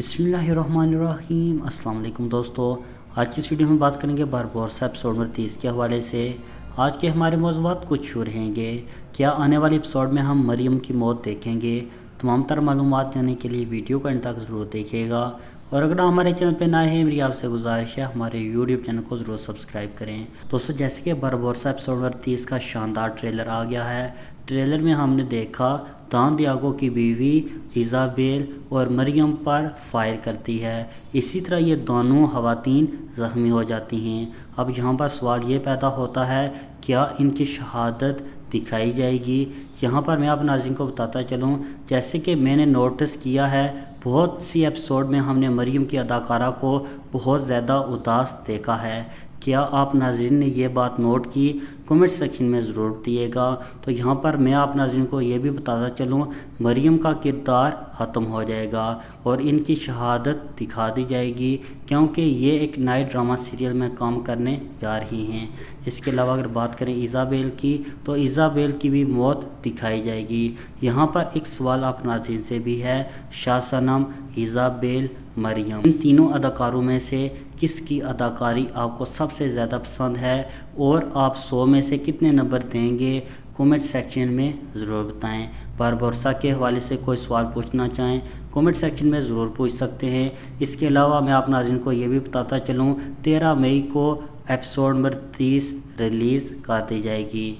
بسم اللہ الرحمن الرحیم۔ السلام علیکم دوستو، آج کی اس ویڈیو میں بات کریں گے باربورسا ایپیسوڈ نمبر 30 کے حوالے سے۔ آج کے ہمارے موضوعات کچھ یوں رہیں گے۔ کیا آنے والے ایپیسوڈ میں ہم مریم کی موت دیکھیں گے؟ تمام تر معلومات جاننے کے لیے ویڈیو کو انڈ تک ضرور دیکھیے گا، اور اگر ہمارے چینل پہ نئے ہیں میری آپ سے گزارش ہے ہمارے یوٹیوب چینل کو ضرور سبسکرائب کریں۔ دوستو جیسے کہ باربورسا ایپیسوڈ نمبر 30 کا شاندار ٹریلر آ گیا ہے۔ ٹریلر میں ہم نے دیکھا دان دیاگو کی بیوی ایزابیل اور مریم پر فائر کرتی ہے، اسی طرح یہ دونوں خواتین زخمی ہو جاتی ہیں۔ اب یہاں پر سوال یہ پیدا ہوتا ہے کیا ان کی شہادت دکھائی جائے گی؟ یہاں پر میں آپ ناظرین کو بتاتا چلوں، جیسے کہ میں نے نوٹس کیا ہے بہت سی ایپیسوڈ میں ہم نے مریم کی اداکارہ کو بہت زیادہ اداس دیکھا ہے۔ کیا آپ ناظرین نے یہ بات نوٹ کی؟ کمنٹ سیکشن میں ضرور دیے گا۔ تو یہاں پر میں آپ ناظرین کو یہ بھی بتاتا چلوں مریم کا کردار ختم ہو جائے گا اور ان کی شہادت دکھا دی جائے گی، کیونکہ یہ ایک نائٹ ڈرامہ سیریل میں کام کرنے جا رہی ہیں۔ اس کے علاوہ اگر بات کریں ایزابیل کی، تو ایزابیل کی بھی موت دکھائی جائے گی۔ یہاں پر ایک سوال آپ ناظرین سے بھی ہے، شاہ صنم، ایزابیل، مریم، ان تینوں اداکاروں میں سے کس کی اداکاری آپ کو سب سے زیادہ پسند ہے، اور آپ 100 میں سے کتنے نمبر دیں گے؟ کومنٹ سیکشن میں ضرور بتائیں۔ باربورسا کے حوالے سے کوئی سوال پوچھنا چاہیں کومنٹ سیکشن میں ضرور پوچھ سکتے ہیں۔ اس کے علاوہ میں آپ ناظرین کو یہ بھی بتاتا چلوں 13 مئی کو ایپیسوڈ نمبر 30 ریلیز کر دی جائے گی۔